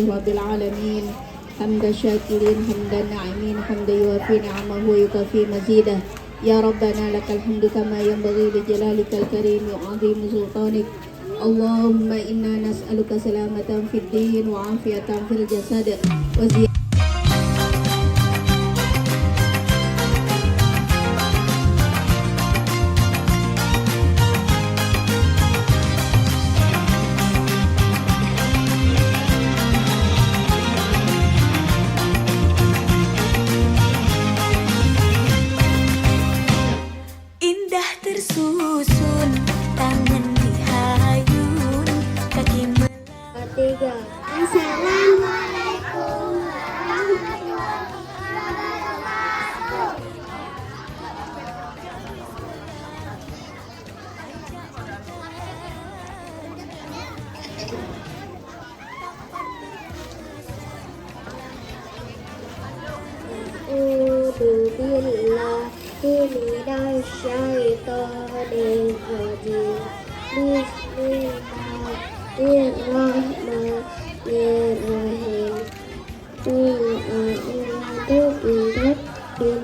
رب العالمين حمد الشاكرين حمد الناعمين حمد يوافي نعمه ويكافي مزيده يا ربنا لك الحمد كما ينبغي لجلالك الكريم وعظيم سلطانك اللهم إنا نسألك سلامة في الدين وعافية في الجسد وزيادة Indah tersusun, tangan dihayun, kaki Tiga. Assalamualaikum warahmatullahi wabarakatuh. A'udzu billahi minasy syaithanir rajim. Bismillahirrahmanirrahim. Qul a'udzu birabbin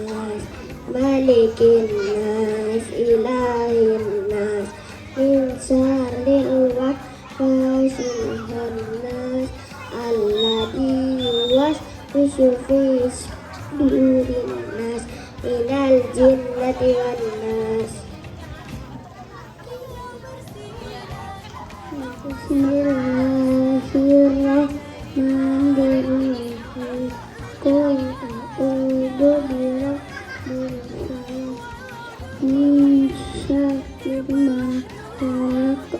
nas, malikin nas, ilahin nas, min syarril waswasil khannas, alladzi yuwaswisu fi sudurin nas, minal jinnati wan nas. Bismillahirrahmanirrahim. Qul a'udzu birabbil falaq, min syarri ma khalaq,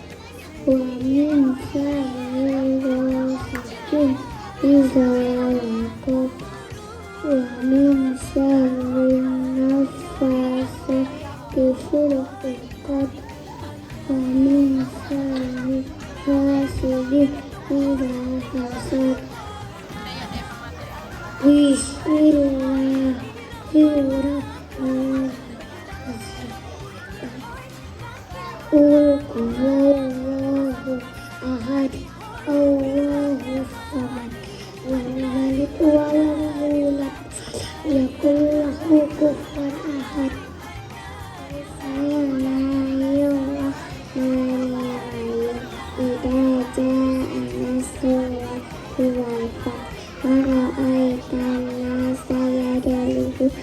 wa min syarri ghasiqin idza waqab, wa min syarri naffasati fil 'uqad, wa min syarri hasidin idza hasad. Bismillahirrahmanirrahim. Qul huwallahu ahad, Allahus samad, lam yalid wa lam yulad, yakul lahu kufuwan ahad. Bismillahirrahmanirrahim. Idza jaa nasrullahi wal fath, wa ra'aitan nasa yadkhuluna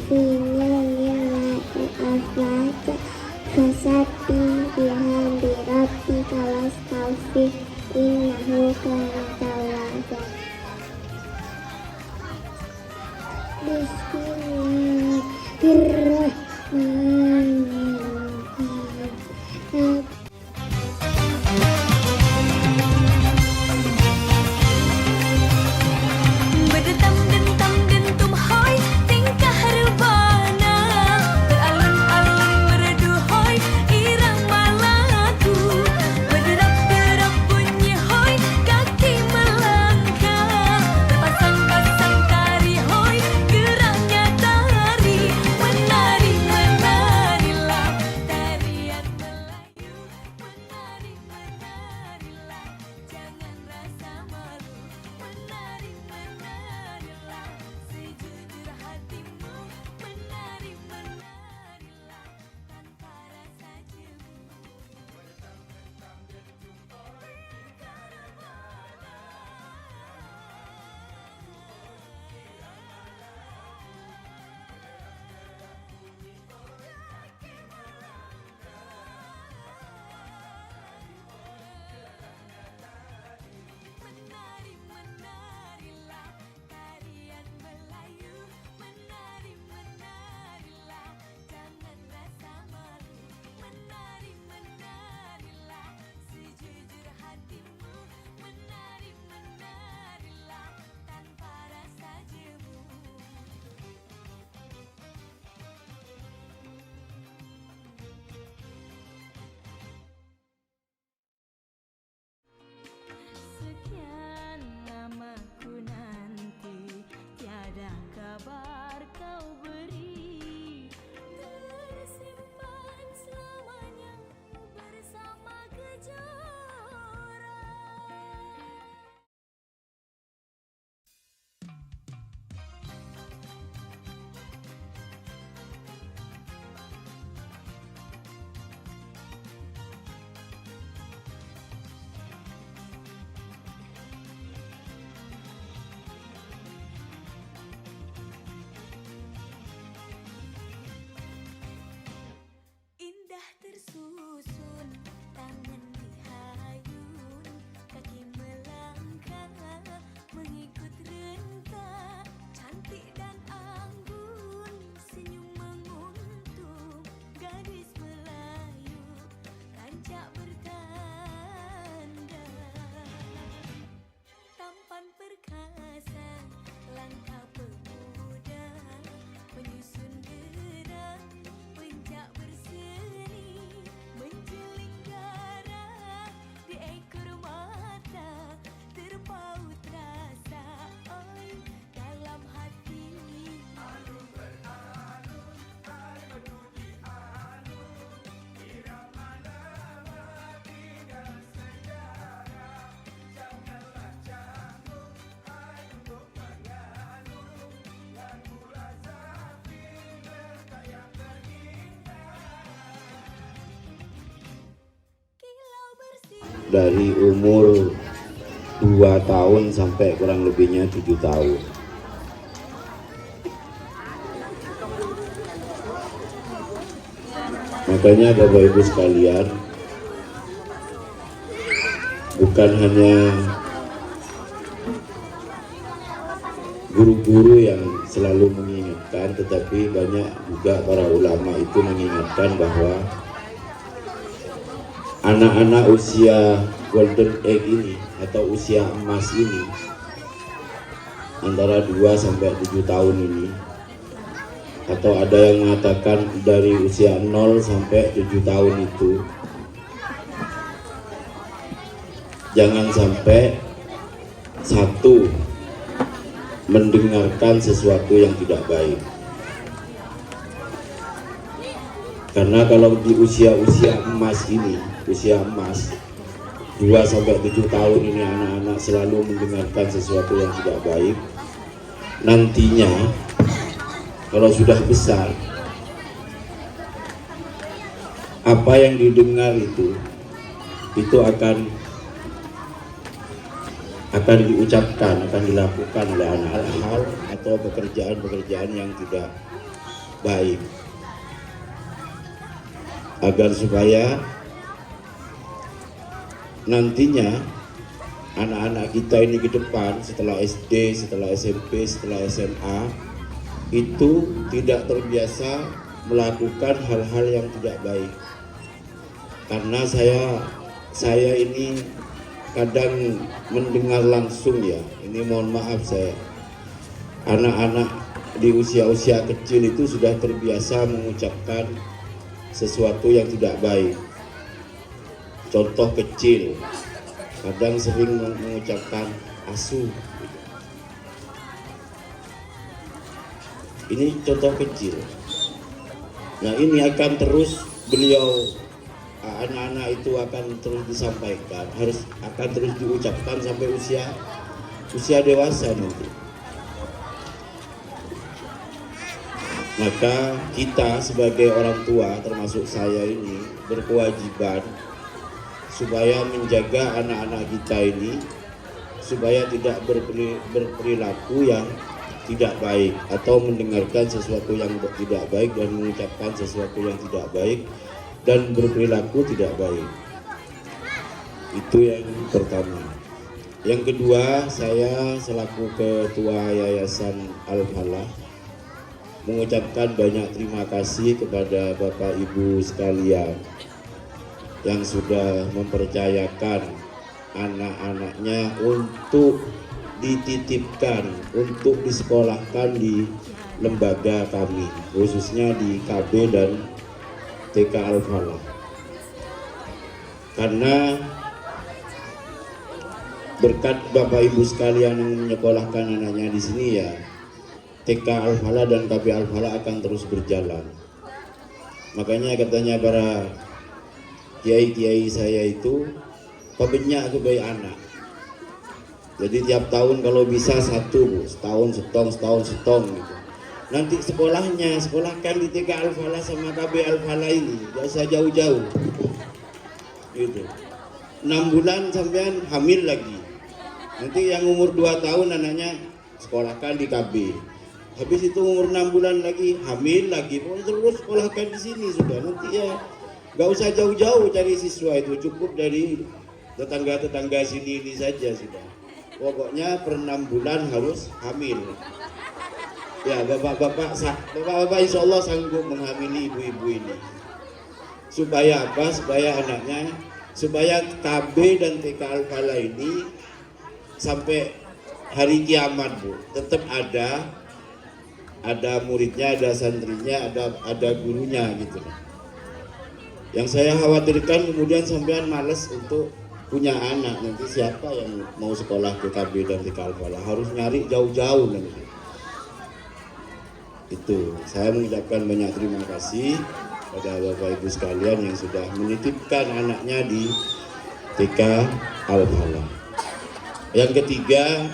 fi dinillahi afwaja, fasabbih bihamdi rabbika wastaghfir, innahu kana tawwaba. Bismillahirrahmanirrahim. berdetam dentam dentum hoi, tingkah rebana beralun-alun merdu hoi, irama lagu berderap-derap bunyi hoi, kaki melangkah berpasang-pasang tari hoi, geraknya tari menari. dari umur 2 tahun sampai kurang lebihnya 7 tahun. Makanya Bapak Ibu sekalian, bukan hanya guru-guru yang selalu mengingatkan, tetapi banyak juga para ulama itu mengingatkan bahwa anak-anak usia golden age ini atau usia emas ini, antara 2 sampai 7 tahun ini, atau ada yang mengatakan dari usia 0 sampai 7 tahun itu, jangan sampai satu mendengarkan sesuatu yang tidak baik. Karena kalau di usia-usia emas ini, usia emas 2 sampai 7 tahun ini, anak-anak selalu mendengarkan sesuatu yang tidak baik, nantinya kalau sudah besar, apa yang didengar itu akan diucapkan, akan dilakukan oleh anak, hal atau pekerjaan-pekerjaan yang tidak baik. Agar supaya nantinya anak-anak kita ini ke depan, setelah SD, setelah SMP, setelah SMA, itu tidak terbiasa melakukan hal-hal yang tidak baik. Karena saya ini kadang mendengar langsung ya, ini mohon maaf saya, anak-anak di usia-usia kecil itu sudah terbiasa mengucapkan sesuatu yang tidak baik. Contoh kecil, kadang sering mengucapkan asu. Ini contoh kecil. Nah, ini akan terus anak-anak itu akan terus disampaikan, akan terus diucapkan sampai usia dewasa nanti. Maka kita sebagai orang tua, termasuk saya ini, berkewajiban supaya menjaga anak-anak kita ini supaya tidak berperilaku yang tidak baik atau mendengarkan sesuatu yang tidak baik dan mengucapkan sesuatu yang tidak baik dan berperilaku tidak baik. Itu yang pertama. Yang kedua, saya selaku ketua Yayasan Al-Falah mengucapkan banyak terima kasih kepada Bapak Ibu sekalian yang sudah mempercayakan anak-anaknya untuk dititipkan, untuk disekolahkan di lembaga kami, khususnya di KB dan TK Al-Falah. Karena berkat Bapak Ibu sekalian yang menyekolahkan anaknya di sini, ya TK Al-Falah dan KB Al-Falah akan terus berjalan. Makanya katanya para kiai-kiai saya itu, pebenyak kebaik anak. Jadi tiap tahun kalau bisa satu, setahun setong gitu. Nanti sekolahkan di TK Al-Falah sama KB Al-Falah ini, gak usah jauh-jauh. Gitu. 6 bulan sampean hamil lagi. Nanti yang umur 2 tahun anaknya sekolahkan di KB. Habis itu umur 6 bulan lagi hamil lagi. Pokoknya terus sekolahkan di sini sudah. Nanti ya gak usah jauh-jauh cari siswa itu, cukup dari tetangga-tetangga sini ini saja sudah. Pokoknya per 6 bulan harus hamil. Ya, bapak-bapak insya Allah sanggup menghamili ibu-ibu ini. Supaya apa? Supaya KB dan TK Al-Falah ini sampai hari kiamat, Bu, tetap ada muridnya, ada santrinya, ada gurunya gitu. Yang saya khawatirkan kemudian sampean malas untuk punya anak, nanti siapa yang mau sekolah ke KB dan TK Al-Falah, harus nyari jauh-jauh nanti. Itu saya mengucapkan banyak terima kasih pada Bapak Ibu sekalian yang sudah menitipkan anaknya di TK Al-Falah. Yang ketiga,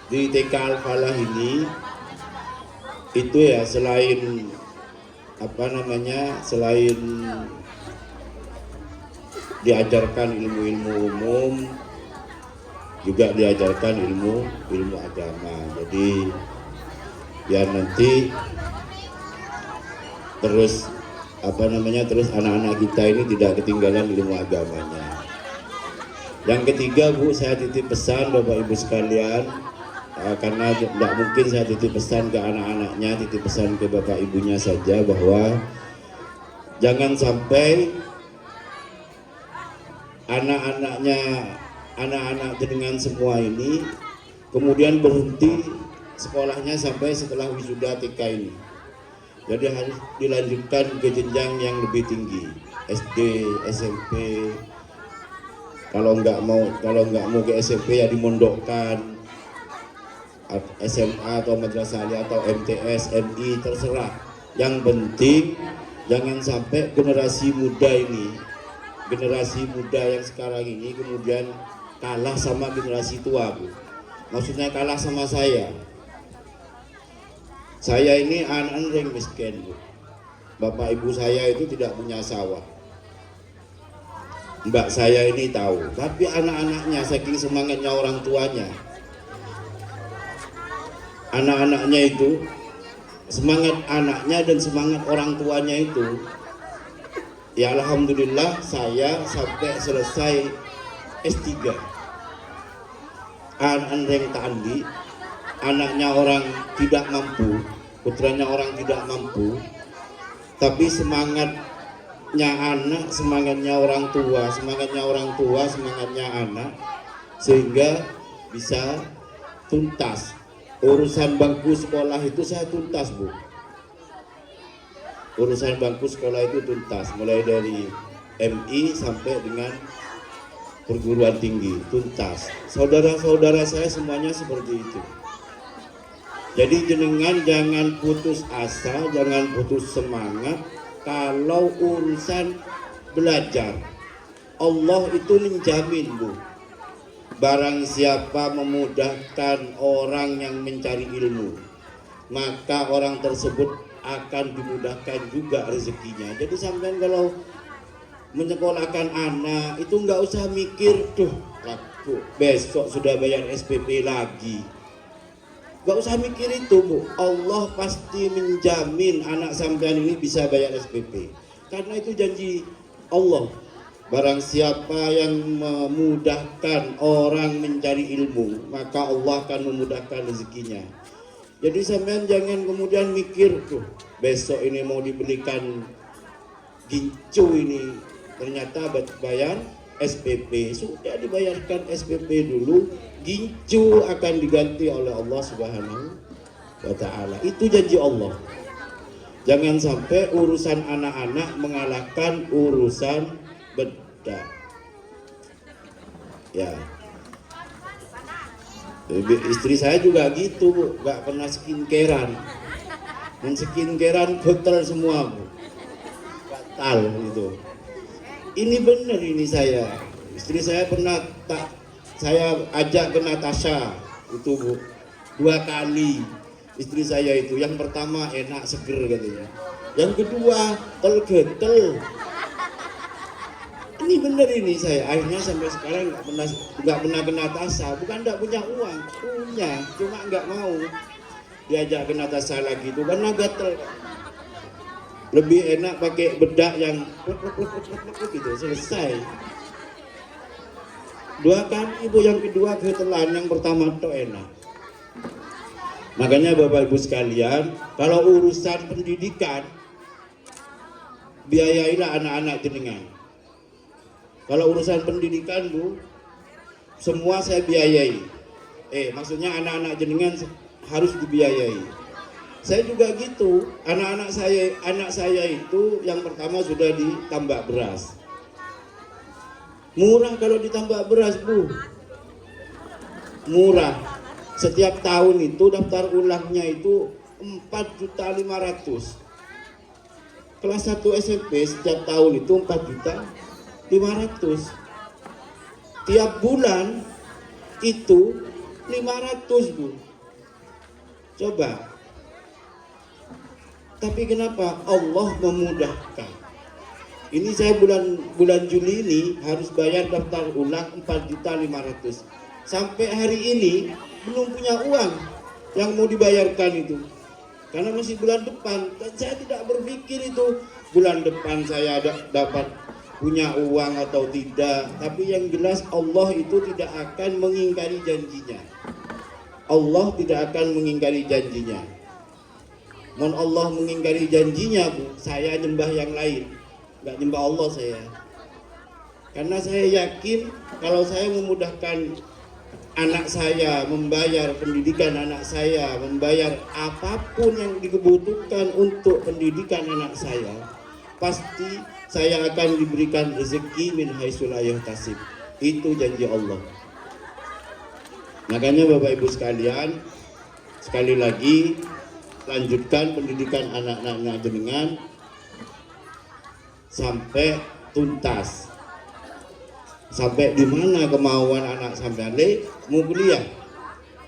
di TK Al-Falah ini itu ya selain diajarkan ilmu-ilmu umum, juga diajarkan ilmu agama. Jadi biar nanti terus terus anak-anak kita ini tidak ketinggalan ilmu agamanya. Yang ketiga, Bu, saya titip pesan Bapak Ibu sekalian, karena tidak mungkin saya titip pesan ke anak-anaknya, titip pesan ke Bapak Ibunya saja, bahwa jangan sampai anak-anak jenengan semua ini kemudian berhenti sekolahnya sampai setelah wisuda TK ini. Jadi harus dilanjutkan ke jenjang yang lebih tinggi, SD, SMP. Kalau nggak mau ke SMP ya dimondokkan, SMA atau madrasah aliyah atau MTS, MI, terserah. Yang penting jangan sampai generasi muda yang sekarang ini kemudian kalah sama generasi tua, Bu. Maksudnya kalah sama saya. Saya ini anak yang miskin, Bu. Bapak ibu saya itu tidak punya sawah. Mbak saya ini tahu, tapi anak-anaknya saking semangatnya orang tuanya. Anak-anaknya itu, semangat anaknya dan semangat orang tuanya itu, ya alhamdulillah saya sampai selesai S3. Anak-anak Tandi, anaknya orang tidak mampu, putranya orang tidak mampu, tapi semangatnya anak, semangatnya orang tua, semangatnya anak, sehingga bisa tuntas. Urusan bangku sekolah itu saya tuntas, Bu. Urusan bangku sekolah itu tuntas, mulai dari MI sampai dengan perguruan tinggi, tuntas. Saudara-saudara saya semuanya seperti itu. Jadi jenengan jangan putus asa, jangan putus semangat kalau urusan belajar. Allah itu menjamin, Bu. Barang siapa memudahkan orang yang mencari ilmu, maka orang tersebut akan dimudahkan juga rezekinya. Jadi sampean kalau menyekolahkan anak itu nggak usah mikir tuh besok sudah bayar SPP lagi. Nggak usah mikir itu, Bu. Allah pasti menjamin anak sampean ini bisa bayar SPP. Karena itu janji Allah. Barang siapa yang memudahkan orang mencari ilmu, maka Allah akan memudahkan rezekinya. Jadi sampean jangan kemudian mikir tuh besok ini mau dibelikan gincu ini, ternyata bayar SPP. Sudah dibayarkan SPP dulu, gincu akan diganti oleh Allah Subhanahu wa Ta'ala. Itu janji Allah. Jangan sampai urusan anak-anak mengalahkan urusan bedah. Ya, istri saya juga gitu, Bu, nggak pernah skincarean. Dan skincarean gatal semua, Bu, gatal gitu. Ini bener ini saya. Istri saya pernah saya ajak ke Natasha itu, Bu, 2 kali. Istri saya itu, yang pertama enak seger katanya, yang kedua gatel. Ini bener ini saya, akhirnya sampai sekarang nggak pernah ke Natasha. Bukan nggak punya uang, punya, cuma nggak mau diajak ke Natasha lagi itu karena gatel. Lebih enak pakai bedak yang gitu, selesai. 2 kali, Ibu, yang kedua ketelan, yang pertama tuh enak. Makanya Bapak Ibu sekalian, kalau urusan pendidikan, biayailah anak-anak jenengan. Kalau urusan pendidikan, Bu, semua saya biayai. Maksudnya anak-anak jenengan harus dibiayai. Saya juga gitu. Anak saya itu yang pertama sudah ditambah beras. Murah kalau ditambah beras, Bu. Murah. Setiap tahun itu daftar ulangnya itu 4.500.000. Kelas 1 SMP setiap tahun itu 4.500.000. Tiap bulan itu 500, Bu. Coba. Tapi kenapa Allah memudahkan? Ini saya bulan Juli ini harus bayar daftar ulang 4.500.000. Sampai hari ini belum punya uang yang mau dibayarkan itu. Karena masih bulan depan, dan saya tidak berpikir itu bulan depan saya dapat punya uang atau tidak. Tapi yang jelas Allah itu tidak akan mengingkari janjinya. Allah tidak akan mengingkari janjinya. Mohon Allah mengingkari janjinya, Bu, saya nyembah yang lain, nggak nyembah Allah saya. Karena saya yakin kalau saya memudahkan anak saya, membayar pendidikan anak saya, membayar apapun yang dibutuhkan untuk pendidikan anak saya, pasti saya akan diberikan rezeki min haitsu la yahtasib. Itu janji Allah. Makanya Bapak Ibu sekalian, sekali lagi lanjutkan pendidikan anak-anak jenengan sampai tuntas. Sampai di mana kemauan anak sampean? Mau kuliah,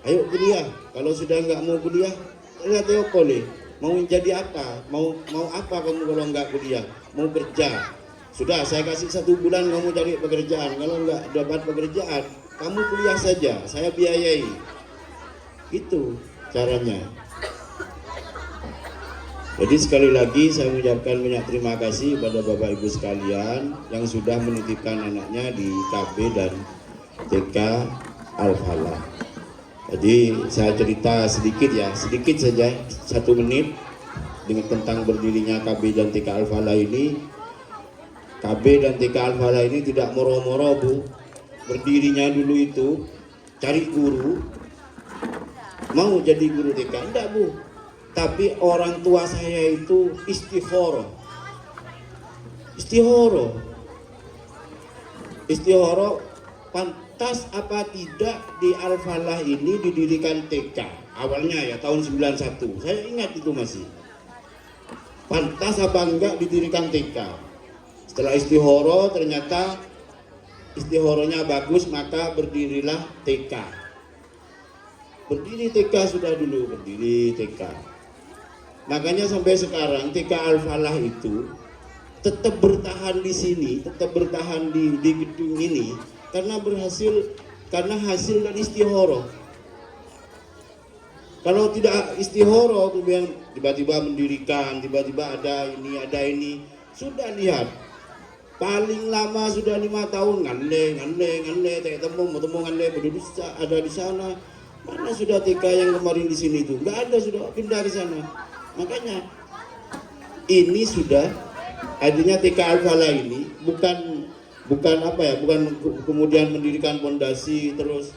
ayo kuliah. Kalau sudah nggak mau kuliah, lihat boleh. Mau jadi apa? Mau apa kamu kalau nggak kuliah? Mau kerja? Sudah, saya kasih 1 bulan kamu cari pekerjaan. Kalau nggak dapat pekerjaan, kamu kuliah saja, saya biayai. Itu caranya. Jadi sekali lagi saya mengucapkan banyak terima kasih kepada Bapak Ibu sekalian yang sudah menitipkan anaknya di KB dan TK Al-Falah. Jadi saya cerita sedikit saja 1 menit dengan tentang berdirinya KB dan TK Al-Falah ini. KB dan TK Al-Falah ini tidak moro-moro, Bu. Berdirinya dulu itu cari guru, mau jadi guru TK, enggak, Bu. Tapi orang tua saya itu istihoro, pantas apa tidak di Al-Falah ini didirikan TK awalnya ya tahun 91, saya ingat itu masih. Pantas apa enggak didirikan TK? Setelah istihoro ternyata istihoronya bagus, maka berdirilah TK. Berdiri TK sudah dulu, berdiri TK. Makanya sampai sekarang TK Al-Falah itu tetap bertahan di sini, tetap bertahan di gedung ini karena hasil dari istihoro. Kalau tidak istihoro, kemudian tiba-tiba mendirikan, tiba-tiba ada ini, sudah lihat. Paling lama sudah 5 tahun nganle, temu nganle, berduduk ada di sana. Mana sudah TK yang kemarin di sini itu? Nggak ada, sudah pindah ke sana. Makanya ini sudah artinya TK Al-Falah ini bukan kemudian mendirikan pondasi terus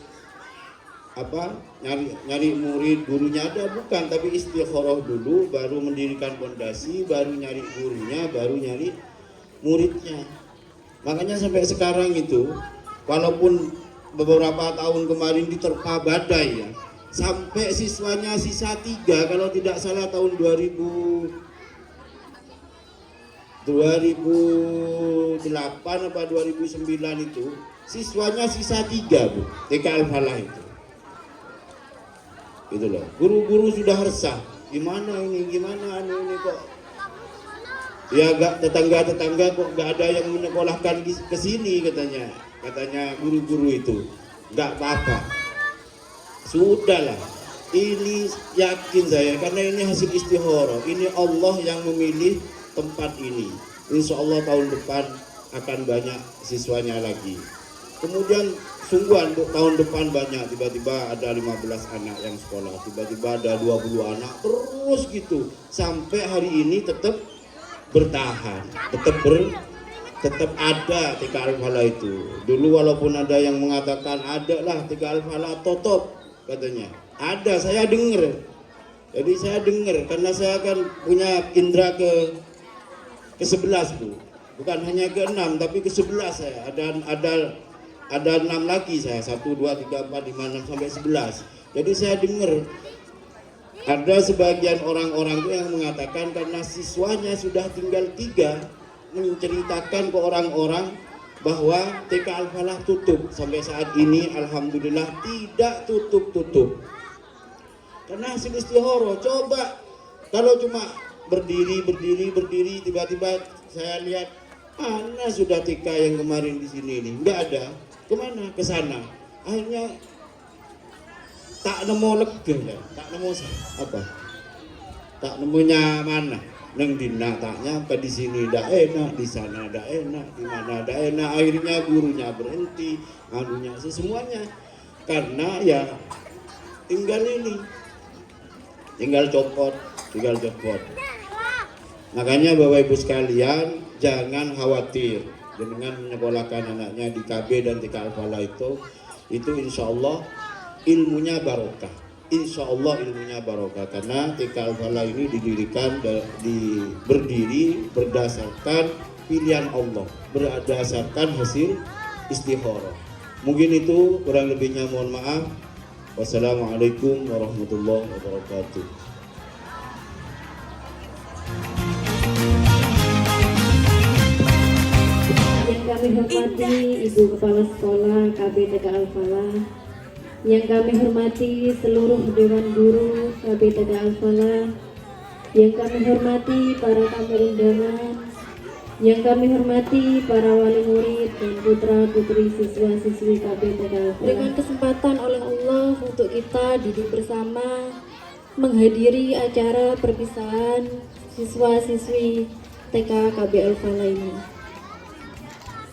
nyari murid, gurunya ada, bukan, tapi istikharah dulu baru mendirikan pondasi, baru nyari gurunya, baru nyari muridnya. Makanya sampai sekarang itu walaupun beberapa tahun kemarin diterpa badai ya, sampai siswanya sisa 3 kalau tidak salah tahun 2008 apa 2009 itu siswanya sisa 3, Bu, TK Al-Falah itu. Gitu loh. Guru-guru sudah resah. Gimana ini kok ya tetangga kok nggak ada yang menyekolahkan ke sini katanya guru-guru itu. Nggak apa-apa. Sudahlah, ini yakin saya karena ini hasil istihara. Ini Allah yang memilih tempat ini. Insya Allah tahun depan akan banyak siswanya lagi. Kemudian sungguhan tahun depan banyak, tiba-tiba ada 15 anak yang sekolah, tiba-tiba ada 20 anak, terus gitu. Sampai hari ini tetap bertahan, tetap ada TK Al-Falah itu. Dulu walaupun ada yang mengatakan ada lah TK Al-Falah tutup, katanya ada, saya dengar. Jadi saya dengar karena saya kan punya indera ke 11, Bu. Bukan hanya ke 6 tapi ke 11 saya. Ada 6 lagi saya, 1 2 3 4 5 6 sampai 11. Jadi saya dengar ada sebagian orang-orang itu yang mengatakan karena siswanya sudah tinggal 3, menceritakan ke orang-orang bahwa TK Al-Falah tutup. Sampai saat ini alhamdulillah tidak tutup. Karena hasil istihara. Coba kalau cuma berdiri tiba-tiba saya lihat Mana sudah TK yang kemarin di sini nih? Nggak ada. Kemana? Ke sana. Akhirnya tak nemu lega ya. Tak nemu apa? Tak nemunya mana? Neng dina taknya apa di sini dah enak, di sana dah enak, di mana dah enak. Akhirnya gurunya berhenti, anunya semuanya. Karena ya tinggal ini, tinggal copot. Makanya Bapak Ibu sekalian jangan khawatir dengan menyekolahkan anaknya di KB dan TK Al-Falah itu insya Allah ilmunya barokah. Insya Allah ilmunya barokah karena TK Al-Falah ini didirikan berdiri berdasarkan pilihan Allah, berdasarkan hasil istikharah. Mungkin itu, kurang lebihnya mohon maaf. Wassalamualaikum warahmatullahi wabarakatuh. Yang kami hormati Ibu Kepala Sekolah KB TK Al-Falah, yang kami hormati seluruh Dewan Guru KB TK Al-Falah, yang kami hormati para tamu undangan, yang kami hormati para wali murid dan putra-putri siswa-siswi KB TK Al-Falah. Berikan kesempatan oleh Allah untuk kita duduk bersama menghadiri acara perpisahan siswa-siswi TK KB Al-Falah ini.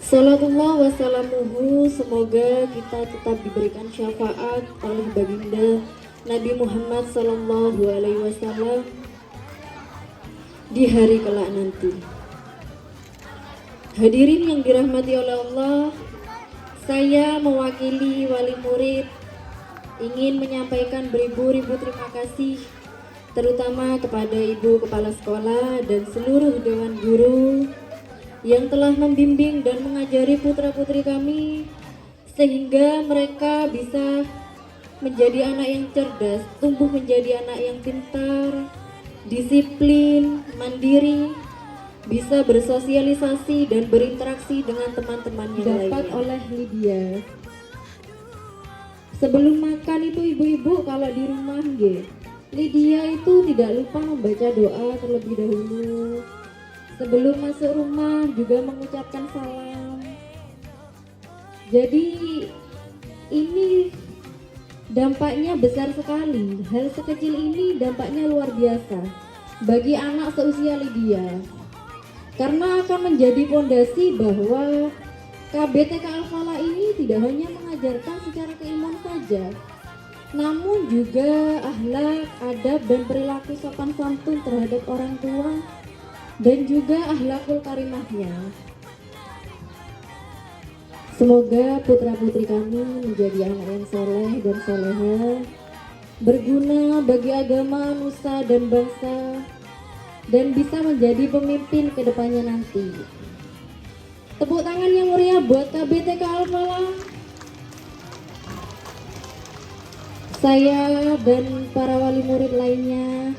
Salatullah wassalamuhu, semoga kita tetap diberikan syafaat oleh baginda Nabi Muhammad sallallahu alaihi wasallam di hari kelak nanti. Hadirin yang dirahmati oleh Allah, saya mewakili wali murid ingin menyampaikan beribu-ribu terima kasih terutama kepada Ibu Kepala Sekolah dan seluruh Dewan Guru yang telah membimbing dan mengajari putra-putri kami sehingga mereka bisa menjadi anak yang cerdas, tumbuh menjadi anak yang pintar, disiplin, mandiri, bisa bersosialisasi dan berinteraksi dengan teman-temannya lainnya. Dapat oleh Lydia. Sebelum makan itu ibu-ibu kalau di rumah Lydia itu tidak lupa membaca doa terlebih dahulu. Sebelum masuk rumah juga mengucapkan salam. Jadi ini dampaknya besar sekali. Hal sekecil ini dampaknya luar biasa bagi anak seusia Lydia. Karena akan menjadi fondasi bahwa KB TK Al-Falah ini tidak hanya mengajarkan secara keilmuan saja, namun juga akhlak, adab dan perilaku sopan santun terhadap orang tua dan juga akhlakul karimahnya. Semoga putra-putri kami menjadi anak yang soleh dan soleha, berguna bagi agama, nusa dan bangsa, dan bisa menjadi pemimpin ke depannya nanti. Tepuk tangan yang meriah buat KB TK Al-Falah. Saya dan para wali murid lainnya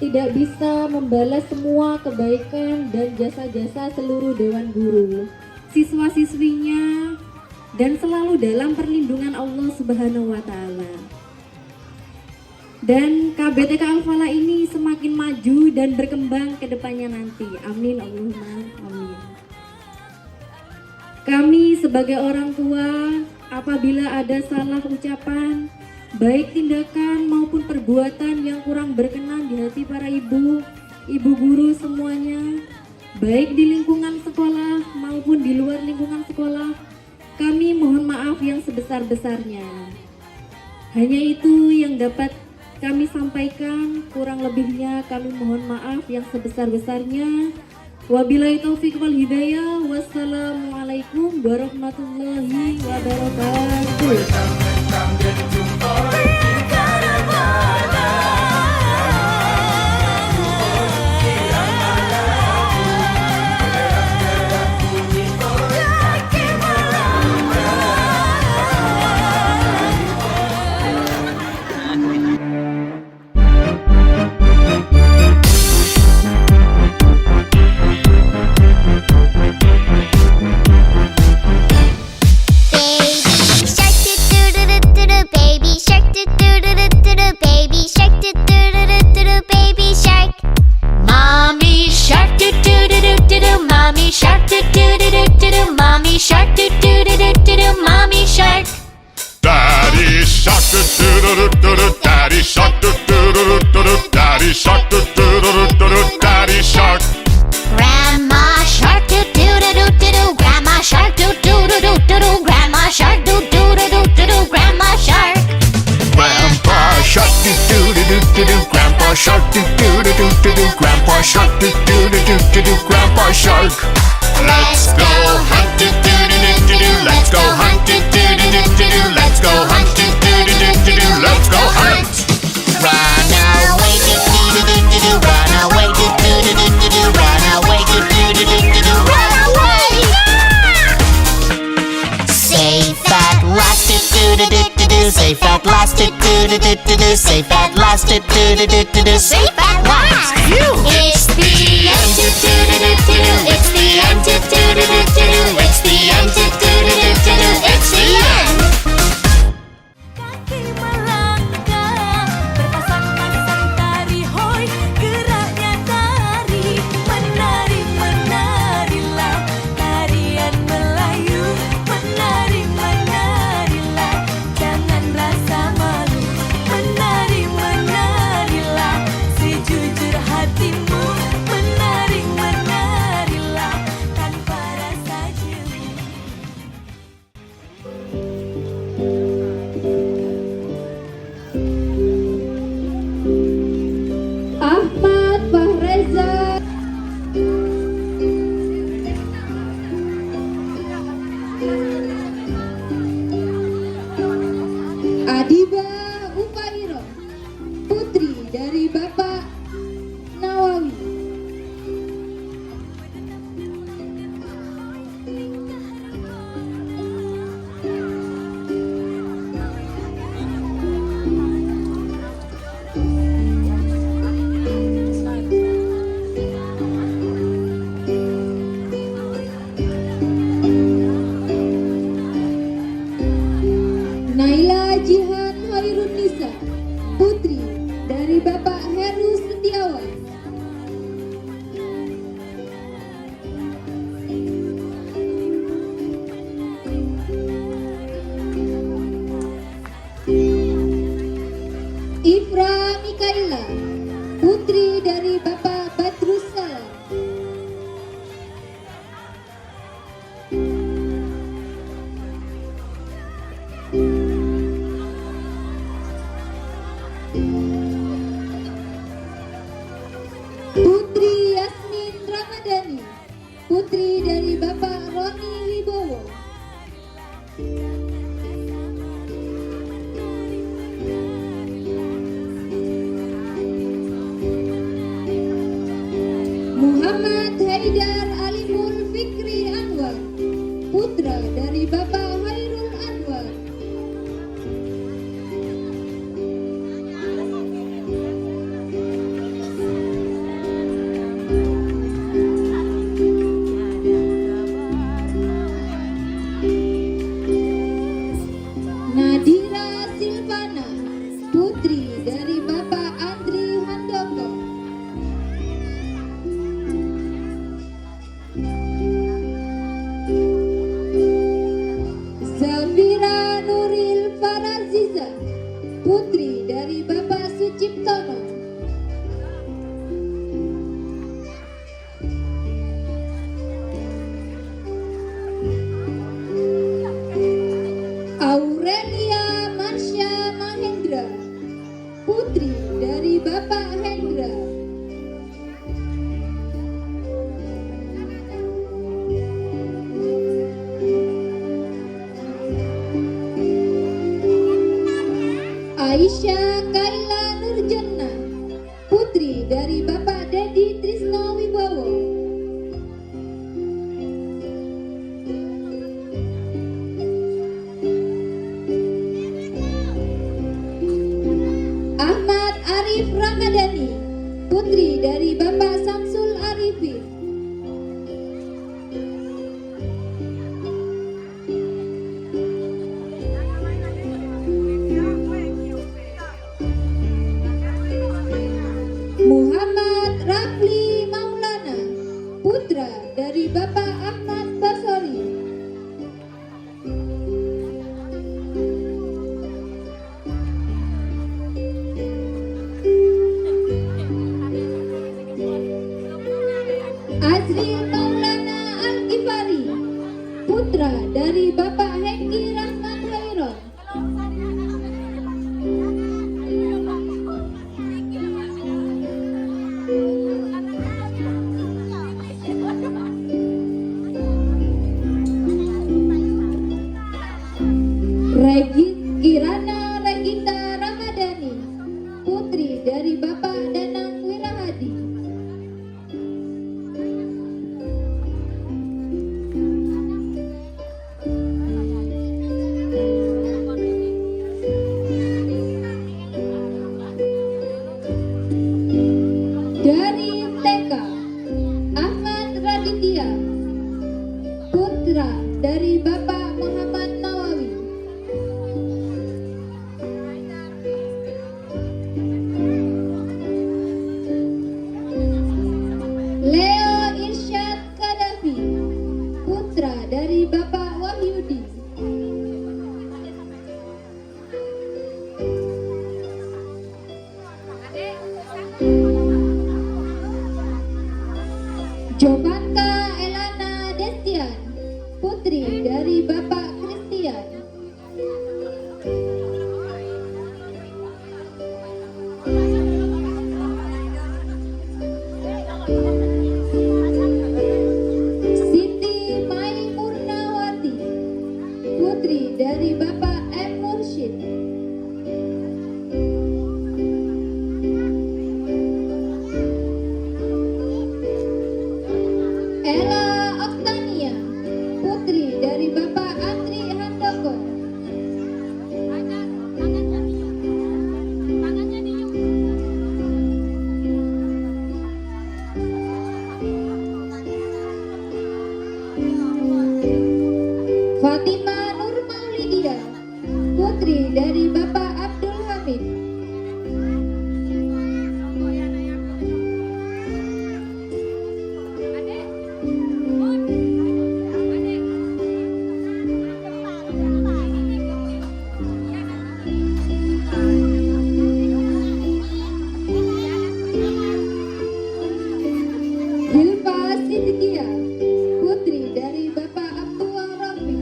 tidak bisa membalas semua kebaikan dan jasa-jasa seluruh Dewan Guru, siswa-siswinya, dan selalu dalam perlindungan Allah Subhanahu wa Ta'ala. Dan KB TK Al-Falah ini semakin maju dan berkembang ke depannya nanti. Amin Allahumma amin. Kami sebagai orang tua, apabila ada salah ucapan, baik tindakan maupun perbuatan yang kurang berkenan di hati para ibu guru semuanya, baik di lingkungan sekolah maupun di luar lingkungan sekolah, kami mohon maaf yang sebesar-besarnya. Hanya itu yang dapat kami sampaikan, kurang lebihnya kami mohon maaf yang sebesar-besarnya. Wabillahi taufiq wal hidayah. Wassalamualaikum warahmatullahi wabarakatuh. Baby shark do do do Daddy shark, Daddy shark, Daddy shark. Grandma shark doo doo doo doo doo doo. Grandma shark doo doo doo doo doo doo. Grandma shark doo doo doo doo doo doo. Grandma shark. Grandpa shark doo doo doo doo doo doo. Grandpa shark doo doo doo doo doo doo. Grandpa shark doo doo doo doo doo doo. Grandpa shark. Let's go hunt doo doo doo doo doo doo. Let's go hunt doo doo doo doo doo doo. Let's go hunt doo doo doo doo doo doo. Let's go hunt. Run away doo doo doo doo doo doo. Run away doo doo doo doo doo doo. Run away doo doo doo doo doo doo. Run away. Safe at last doo doo doo doo doo doo. Safe at last doo doo doo doo doo doo. Safe at last doo doo doo doo doo doo. Safe at last. It's the end doo doo doo doo doo doo. It's the end doo doo doo doo doo doo. It's the end doo doo doo doo doo doo. It's the end. Kaki melangkah, berpasang-pasang tari hoi, geraknya tari, menari menarilah, tarian Melayu, menari menarilah, jangan rasa malu, menari menarilah, sejujur hatimu, menari menarilah, tanpa rasa jemu. Ahmad Fahreza, Adiba Ufairo, putri dari Bapak Nawawi. Naila Jihan Hoirun Nisa, putri dari Bapak Heru Setiawan. Ifra Mikaela, putri dari Bapak Badrus Salam. Putri Yasmin Ramadhani, putri dari Bapak Roni Wibowo. Muhammad Haidar Alimul Fikri Anwar, putra dari Bapak Hairul Anwar. Nadira Silvana, putri dari Bapak Andri Handoko. Zafira Nuril Faraziza, putri dari Bapak Suciptono. Aurelia Marsha Mahendra, putri dari Bapak Hendra. Aisyah Kaila Nurjana, putri dari Bapak Dedi Trisno Wibowo. Ahmad Arif Ramadhani, putri dari Bapak Samsul Arifin. Muhammad Rafli Maulana, putra dari Bapak Ahmad Basori. Fazril Maulana Al-Ghifari, putra dari Bapak Hengki Rahman Hairon. Kirana Regita Ramadhani, putri dari Bapak Danang Wirahadi. Dari TK, Ahmad Raditya, putra dari Bapak Muhammad Nawawi. Leo Irsyad Kadafi, putra dari Bapak Wahyudi. Jovanka Elana Destian, putri dari Bapak Christian. Siti Mai Murnawati, putri dari Bapak M. Mursyid. Ella Oktania, putri dari Bapak Andri Handoko. Fatima Nur Maulidia, putri dari Bapak Abdul Hamid. Hilfa Siddiqia, putri dari Bapak Abdul Rafi.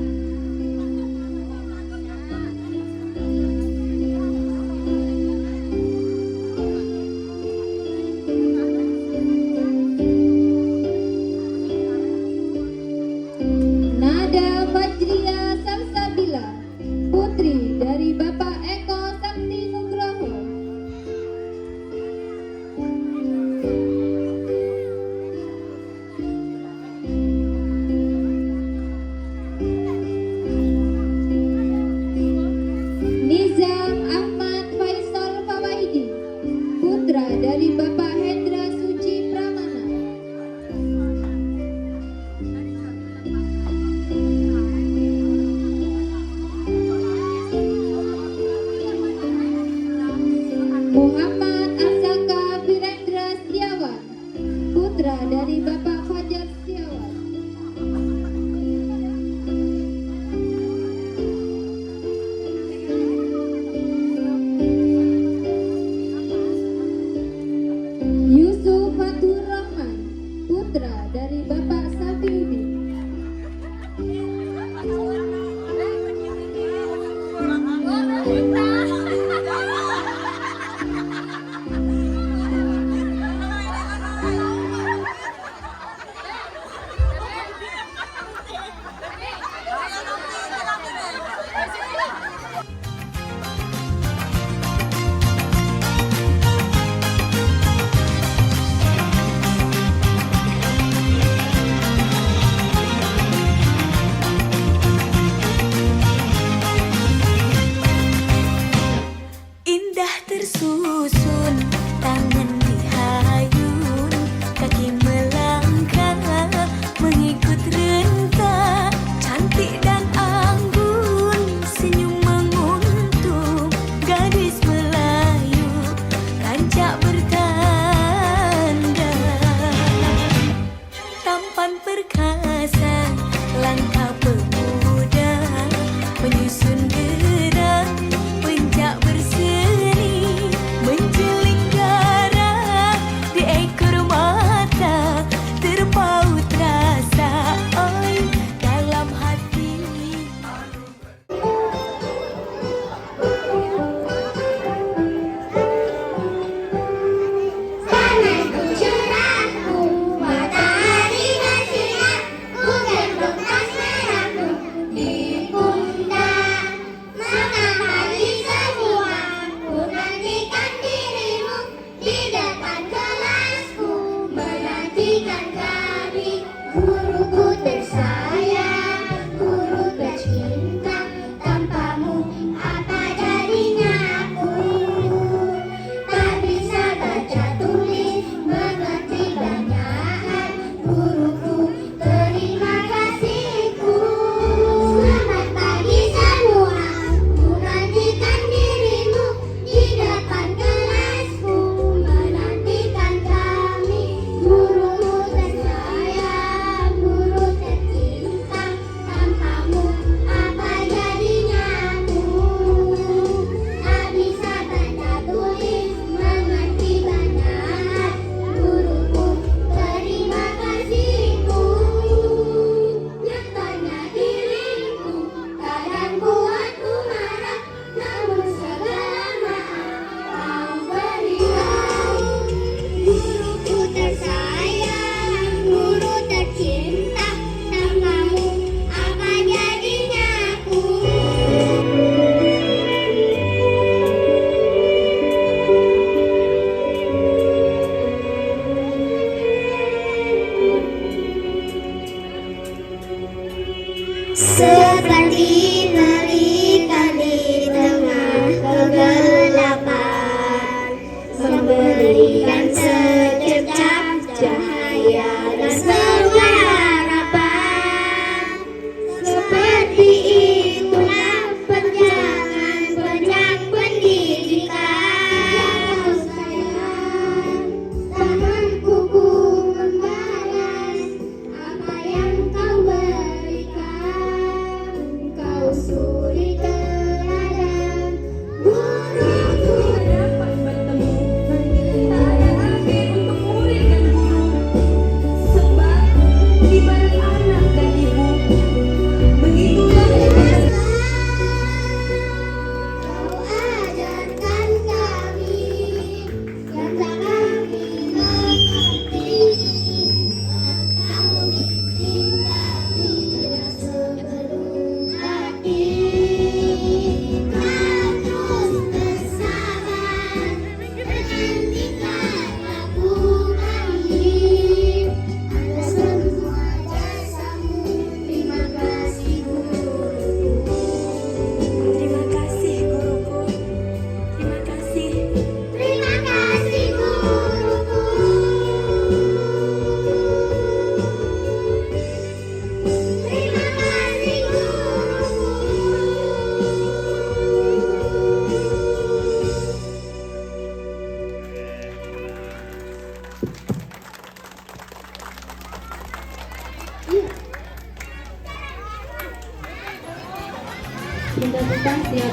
Nada Fajria Salsabila, putri dari Bapak Eko Sakti Nugroho. Nizam Ahmad Faisal Fawaidi, putra dari Bapak Hendra Suci Pramana. Muhammad Asaka Virendra Setiawan, putra dari Bapak Fajar Setiawan. Yusuf Fatur Rahman, putra dari Bapak Safiuddin. Indah tersusun, tangan dihayun, kaki melangkah, mengikut rentah, cantik dan anggun, senyum menguntung, gadis Melayu, rancak bertanda, tampan perkasa, langkah pemuda, menyusun gerak, pencak berseri, menjeling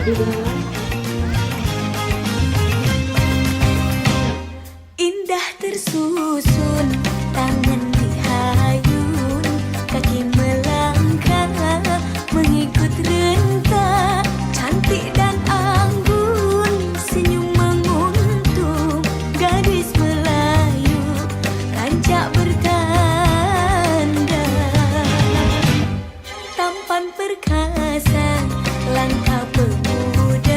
di bawah. Indah tersusun, tangan dihayun, kaki melangkah mengikut rentak, cantik dan anggun, senyum menguntung, gadis Melayu, rancak bertanda, tampan perkasa, langkah pemuda.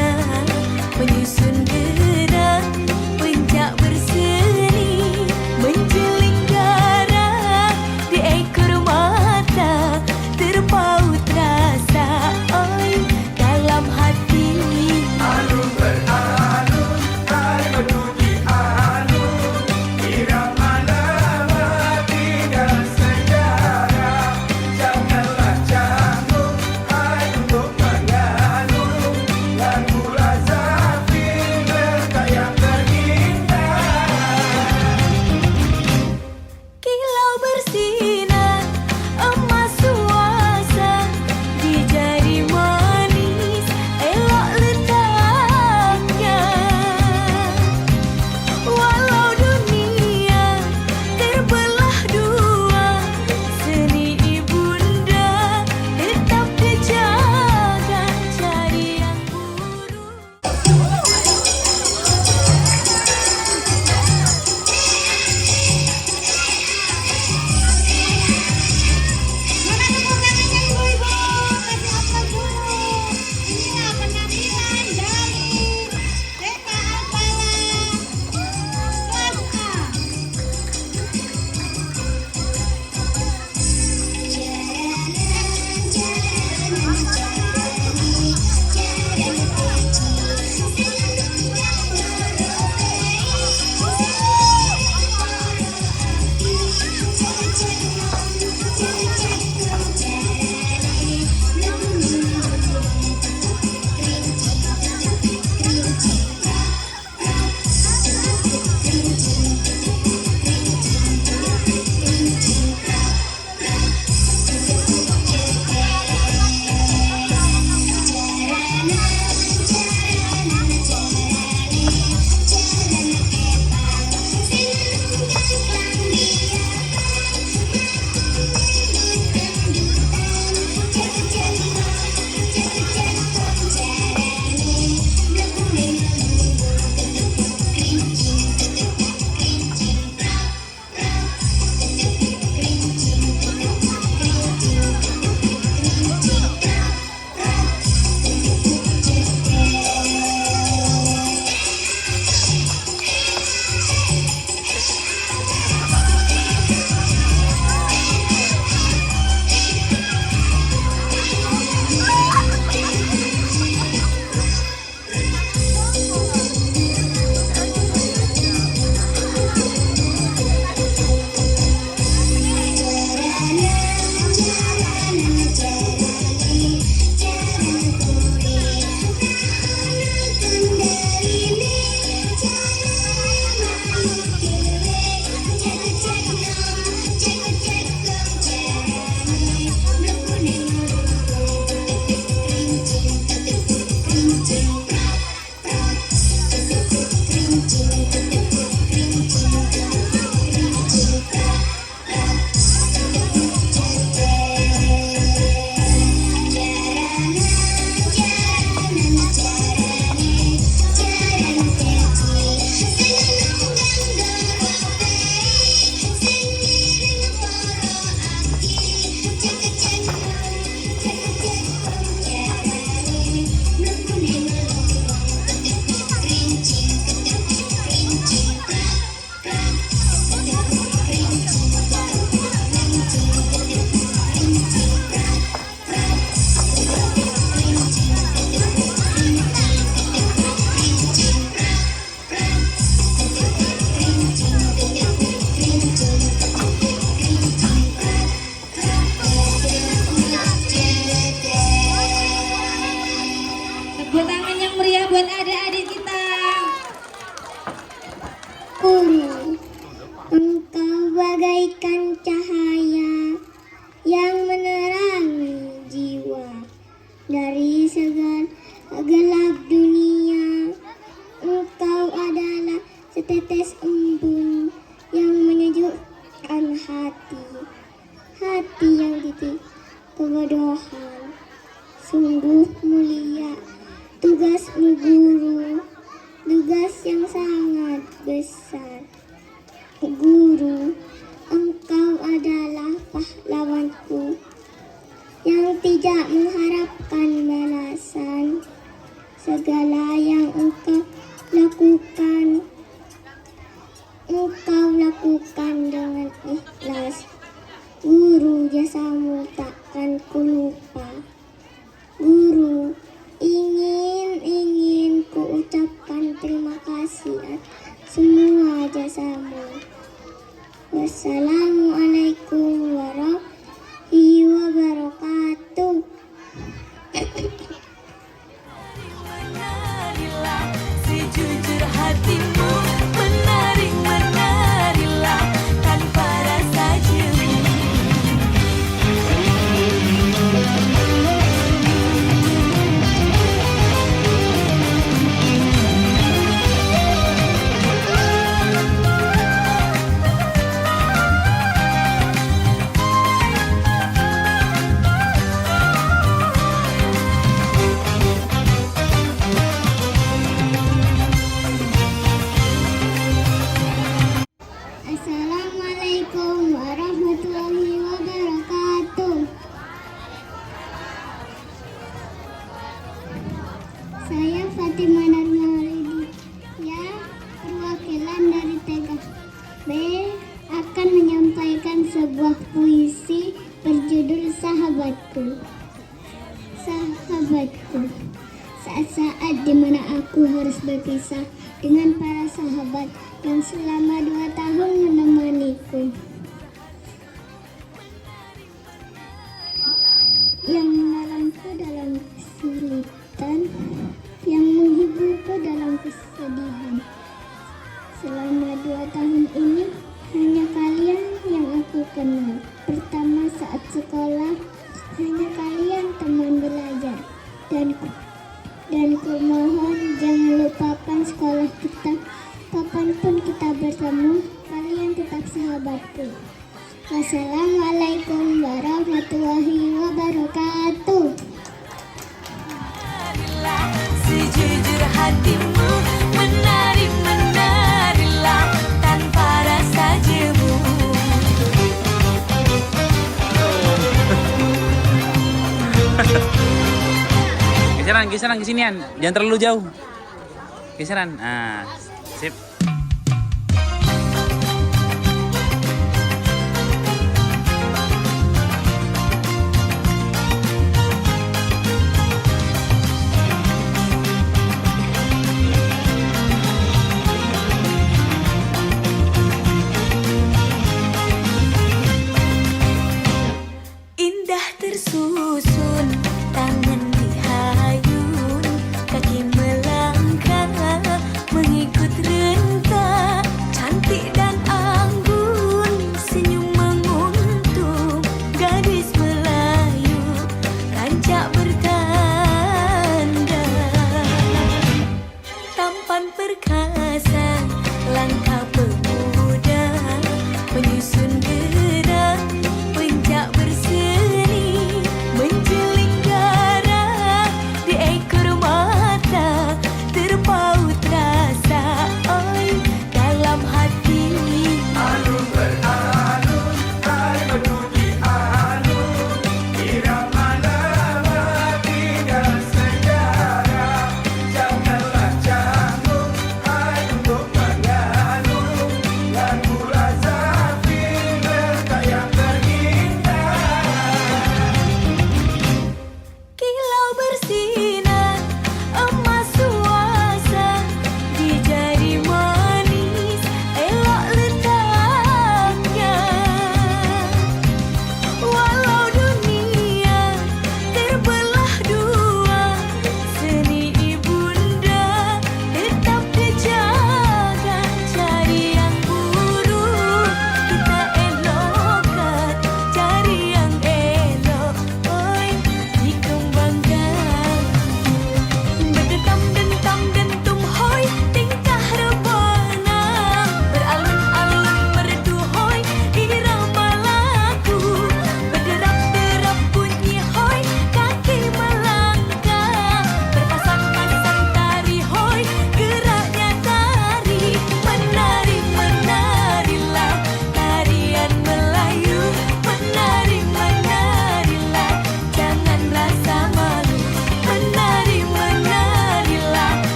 tetes embun yang menyejukkan hati. Hati yang titik kebodohan. Sungguh mulia tugasmu guru, tugas yang sangat besar. Guru, engkau adalah pahlawanku yang tidak mengharapkan balasan. Segala yang engkau lakukan dengan ikhlas. Guru, jasamu takkan kulupa. Guru, ingin ku ucapkan terima kasih atas semua jasamu. Wassalamualaikum warahmatullahi wabarakatuh. Menarilah sejujur hatimu, menarilah tanpa rasa jemu. Assalamualaikum warahmatullahi wabarakatuh. Saya Fatimah Narmaulidi, ya, perwakilan dari TKB akan menyampaikan sebuah puisi berjudul Sahabatku. Sahabatku, saat-saat dimana aku harus berpisah dengan para sahabat yang selama 2 tahun menemaniku, yang menolongku dalam kesulitan, yang menghiburku dalam kesedihan. Selama 2 tahun ini hanya kalian yang aku kenal. Pertama saat sekolah, hanya kalian teman belajar, dan ku mohon jangan lupakan sekolah kita. Kapanpun kita bertemu, kalian tetap sahabatku. Wassalamualaikum warahmatullahi wabarakatuh. Menarilah sejujur hatimu, menarilah tanpa rasa jemu. Geseran kesinian, jangan terlalu jauh. Geseran, nah, sip. Indah tersusun, tangan dihayun, kaki melangkah mengikut rentah, cantik dan anggun, senyum menguntung, gadis Melayu, rancak bertanda, tampan perkasa, langkah pemuda, menyusun gerak, pencak berseni, menjeling darah di ekor mata, terpaut rasa oi dalam hati. Alun beralun, hai menunji alun, irama melati dan sejarah. Janganlah canggung, hai untuk menyanyi.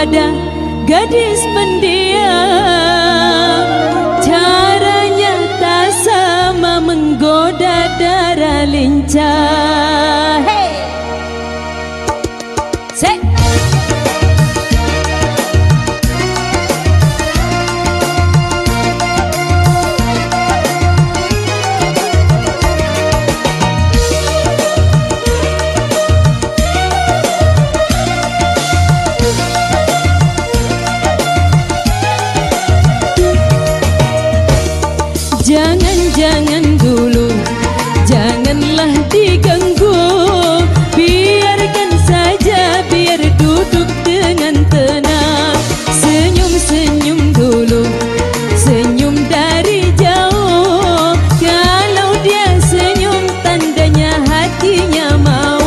pada gadis pendiam. Caranya tak sama menggoda darah lincah. Hey! Say! Jangan dulu, janganlah diganggu. Biarkan saja, biar duduk dengan tenang. Senyum-senyum dulu, senyum dari jauh. Kalau dia senyum, tandanya hatinya mau.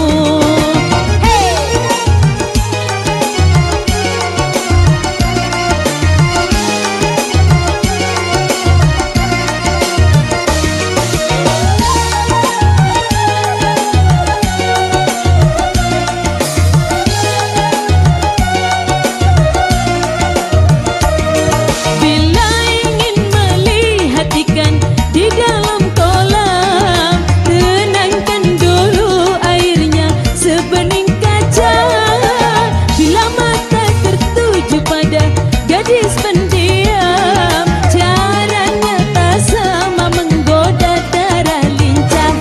Gadis pendiam, caranya tak sama menggoda darah lincah.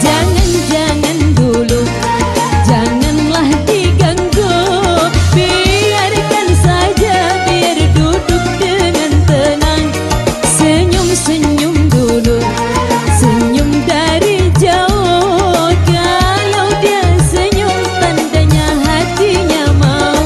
Jangan dulu, janganlah diganggu. Biarkan saja, biar duduk dengan tenang. Senyum-senyum dulu, senyum dari jauh. Kalau dia senyum, tandanya hatinya mau.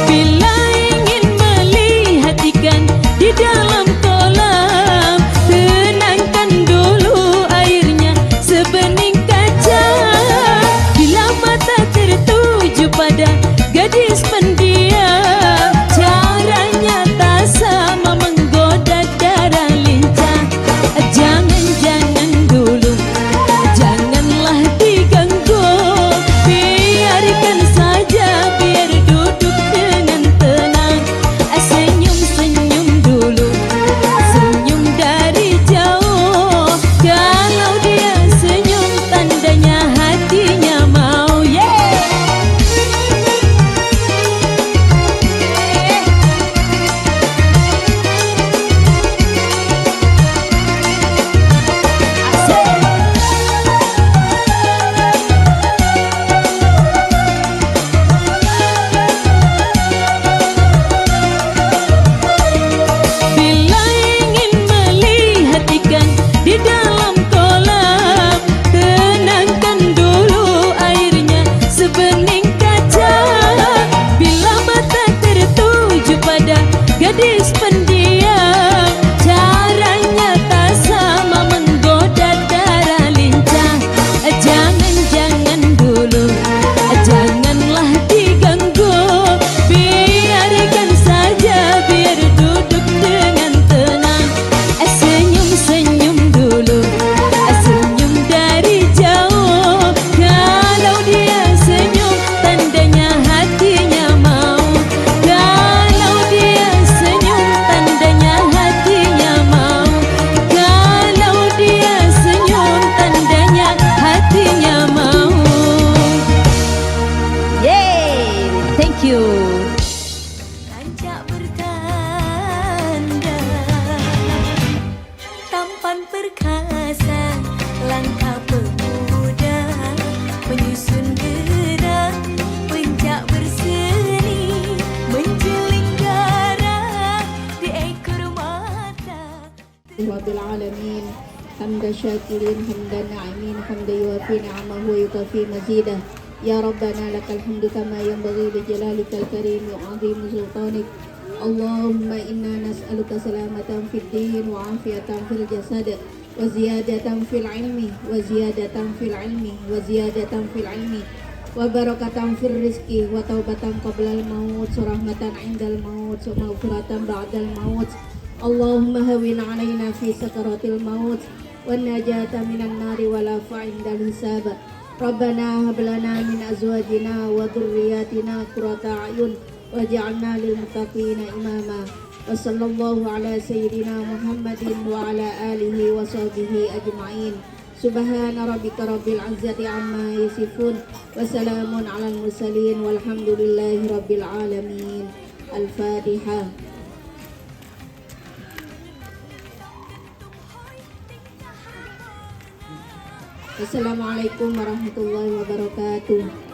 Bila ingin melihat ikan di dalam kolam, tenangkan dulu airnya sebening kaca. Bila mata tertuju pada gadis pendiam, caranya tak sama menggoda darah lincah. Jangan dulu, janganlah diganggu. Biarkan saja, biar duduk dengan tenang. Senyum-senyum dulu, senyum dari jauh. Kalau dia senyum, tandanya hatinya mau. Bila ingin melihat ikan di dalam kolam, tenangkan dulu airnya sebening kaca. Bila mata tertuju pada gadis pendiam, caranya tak sama menggoda darah lincah. Jangan dulu, janganlah diganggu. Biarkan saja, biar duduk dengan tenang. Senyum-senyum dulu, senyum dari jauh. Kalau dia senyum, tandanya hatinya mau. Kalau dia senyum, tandanya hatinya mau. Kalau dia senyum, tandanya hatinya mau. Yay! Thank you. Kancak bertanda, tampan perkasa, langkah pemuda, menyusun gerak, pencak berseni, menjeling darah di ekor mata. Rabbil alamin, hamda syakirin, hamda na'imin, hamda yuafi ni'amahu wa yukafi mazidah. Ya Rabbana lakal hamdu kama yanbaghi li jalalikal karim wa 'azimi sultanik. Allahumma inna nas'aluka salamatan fid din wa afiyatan fil jasad وزيادة في العلم وزيادة في العلم وزيادة في العلم وبركة في الرزق وتوبة قبل الموت ورحمة عند الموت ومغفرة بعد الموت اللهم هون علينا في سكرات الموت والنجاة من النار والعفو عند الحساب ربنا هب لنا من أزواجنا وذرياتنا قرة أعين واجعلنا للمتقين إماما وصلى الله على سيدنا محمد وعلى آله وصحبه أجمعين سبحان ربك رب العزة عما يصفون وسلام على المرسلين والحمد لله رب العالمين الفاتحة. Assalamualaikum warahmatullahi wabarakatuh.